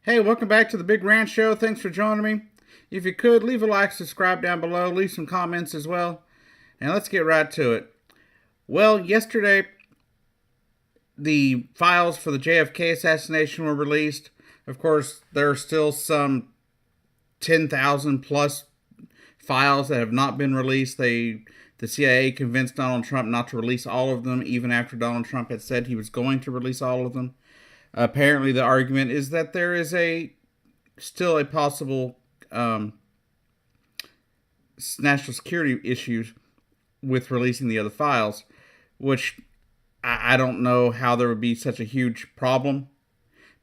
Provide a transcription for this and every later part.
Hey, welcome back to the Big Ranch Show. Thanks for joining me. If you could, leave a like, subscribe down below, leave some comments as well, and let's get right to it. Well, yesterday, the files for the JFK assassination were released. Of course, there are still some 10,000 plus files that have not been released. The CIA convinced Donald Trump not to release all of them, even after Donald Trump had said he was going to release all of them. Apparently, the argument is that there is still a possible national security issues with releasing the other files, which I don't know how there would be such a huge problem.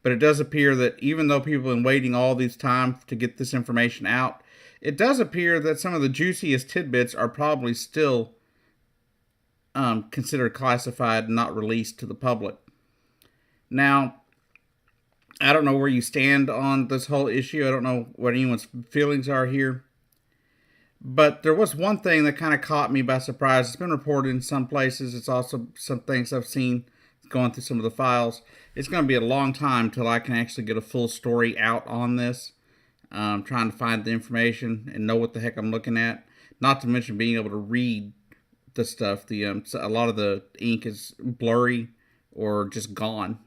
But it does appear that even though people have been waiting all this time to get this information out, it does appear that some of the juiciest tidbits are probably still considered classified and not released to the public. Now, I don't know where you stand on this whole issue. I don't know what anyone's feelings are here. But there was one thing that kind of caught me by surprise. It's been reported in some places. It's also some things I've seen going through some of the files. It's going to be a long time till I can actually get a full story out on this. Trying to find the information and know what the heck I'm looking at. Not to mention being able to read the stuff. A lot of the ink is blurry or just gone,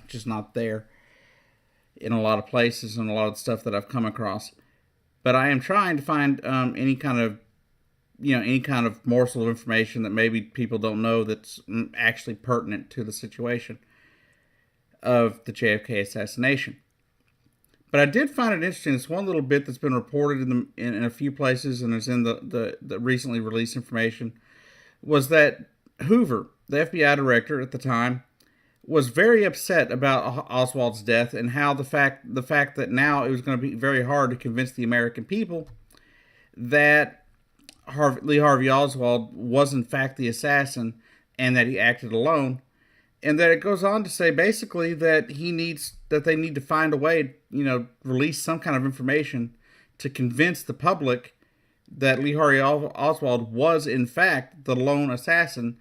just not there in a lot of places and a lot of the stuff that I've come across. But I am trying to find any kind of morsel of information that maybe people don't know that's actually pertinent to the situation of the JFK assassination. But I did find it interesting. It's one little bit that's been reported in a few places and is in the recently released information, was that Hoover, the FBI director at the time, was very upset about Oswald's death and how the fact that now it was going to be very hard to convince the American people that Lee Harvey Oswald was in fact the assassin and that he acted alone. And that it goes on to say basically that they need to find a way, release some kind of information to convince the public that Lee Harvey Oswald was in fact the lone assassin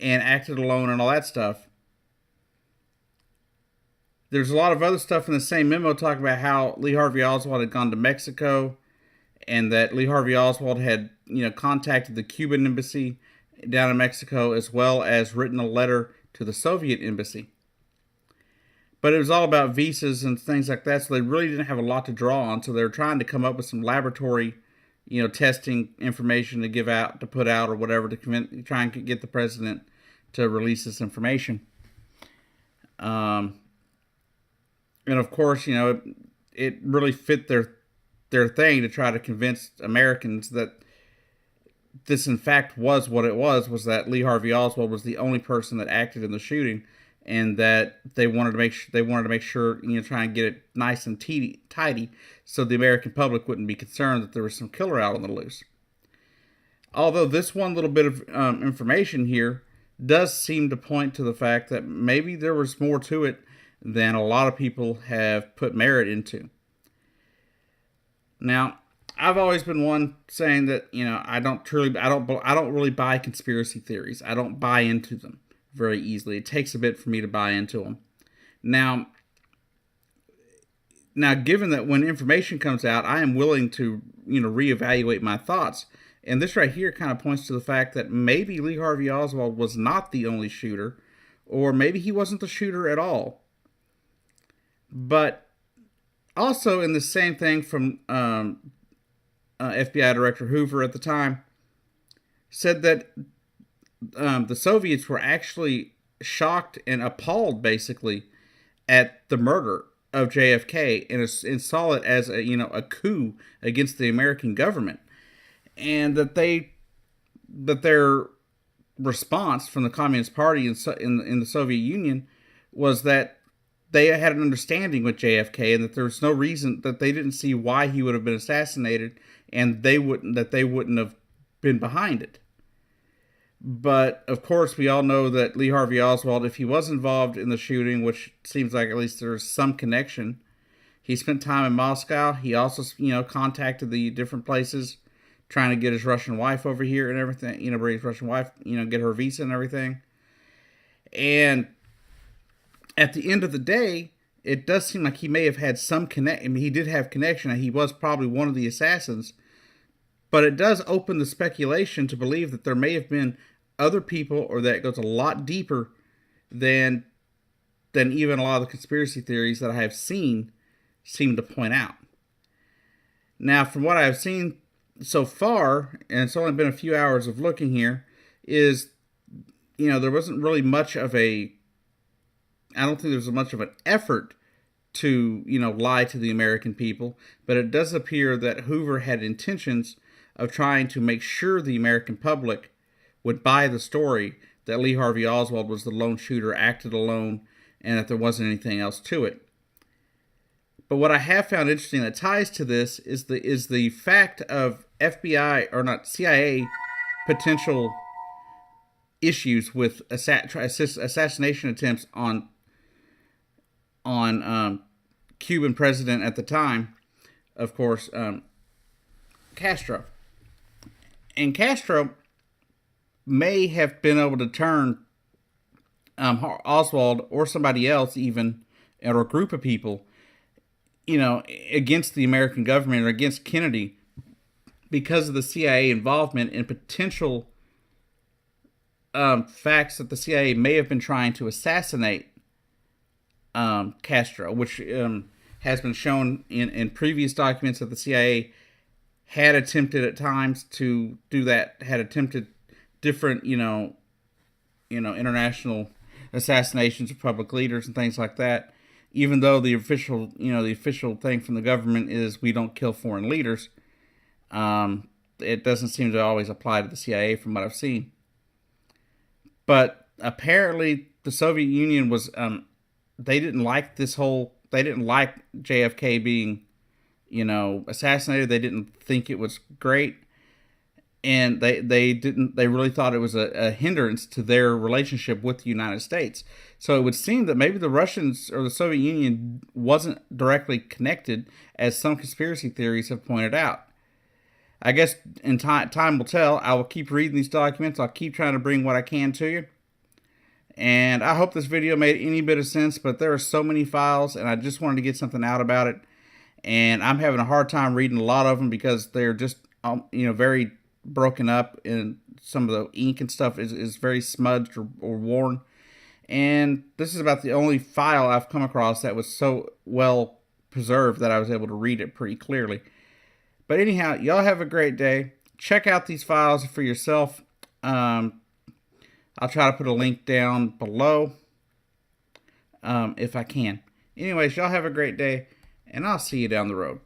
and acted alone and all that stuff. There's a lot of other stuff in the same memo talking about how Lee Harvey Oswald had gone to Mexico and that Lee Harvey Oswald had, contacted the Cuban embassy down in Mexico as well as written a letter to the Soviet embassy. But it was all about visas and things like that, so they really didn't have a lot to draw on. So they were trying to come up with some laboratory, testing information to put out or whatever to try and get the president to release this information. And of course, it really fit their thing to try to convince Americans that this in fact was what it was that Lee Harvey Oswald was the only person that acted in the shooting, and that they wanted to make sure, try and get it nice and tidy so the American public wouldn't be concerned that there was some killer out on the loose. Although this one little bit of information here does seem to point to the fact that maybe there was more to it than a lot of people have put merit into. Now, I've always been one saying that, I don't really buy conspiracy theories. I don't buy into them very easily. It takes a bit for me to buy into them. Now, given that when information comes out, I am willing to, reevaluate my thoughts. And this right here kind of points to the fact that maybe Lee Harvey Oswald was not the only shooter, or maybe he wasn't the shooter at all. But also in the same thing from FBI Director Hoover at the time, said that the Soviets were actually shocked and appalled, basically, at the murder of JFK and saw it as a coup against the American government, and that their response from the Communist Party in the Soviet Union was that they had an understanding with JFK and that there was no reason, that they didn't see why he would have been assassinated, and they wouldn't have been behind it. But of course, we all know that Lee Harvey Oswald, if he was involved in the shooting, which seems like at least there's some connection, he spent time in Moscow. He also, contacted the different places trying to get his Russian wife over here and everything, bring his Russian wife, get her visa and everything. And at the end of the day, it does seem like he may have had some connect. I mean, he did have connection, and he was probably one of the assassins. But it does open the speculation to believe that there may have been other people, or that it goes a lot deeper than even a lot of the conspiracy theories that I have seen seem to point out. Now, from what I've seen so far, and it's only been a few hours of looking here, is, there wasn't really much of a, I don't think there was much of an effort to, lie to the American people, but it does appear that Hoover had intentions of trying to make sure the American public would buy the story that Lee Harvey Oswald was the lone shooter, acted alone, and that there wasn't anything else to it. But what I have found interesting that ties to this is the fact of FBI, or not, CIA potential issues with assassination attempts on Cuban president at the time, of course, Castro. And Castro may have been able to turn Oswald or somebody else, even, or a group of people, against the American government or against Kennedy, because of the CIA involvement in potential facts that the CIA may have been trying to assassinate Castro, which has been shown in previous documents that the CIA had attempted at times to do that, had attempted different, international assassinations of public leaders and things like that. Even though the official thing from the government is we don't kill foreign leaders, it doesn't seem to always apply to the CIA from what I've seen. But apparently the Soviet Union was, they didn't like JFK being, assassinated. They didn't think it was great. And they really thought it was a hindrance to their relationship with the United States. So it would seem that maybe the Russians or the Soviet Union wasn't directly connected, as some conspiracy theories have pointed out. I guess in time will tell. I will keep reading these documents. I'll keep trying to bring what I can to you. And I hope this video made any bit of sense, but there are so many files, and I just wanted to get something out about it. And I'm having a hard time reading a lot of them because they're just, very broken up, and some of the ink and stuff is very smudged or worn. And this is about the only file I've come across that was so well preserved that I was able to read it pretty clearly. But anyhow, y'all have a great day. Check out these files for yourself. I'll try to put a link down below if I can. Anyways, y'all have a great day, and I'll see you down the road.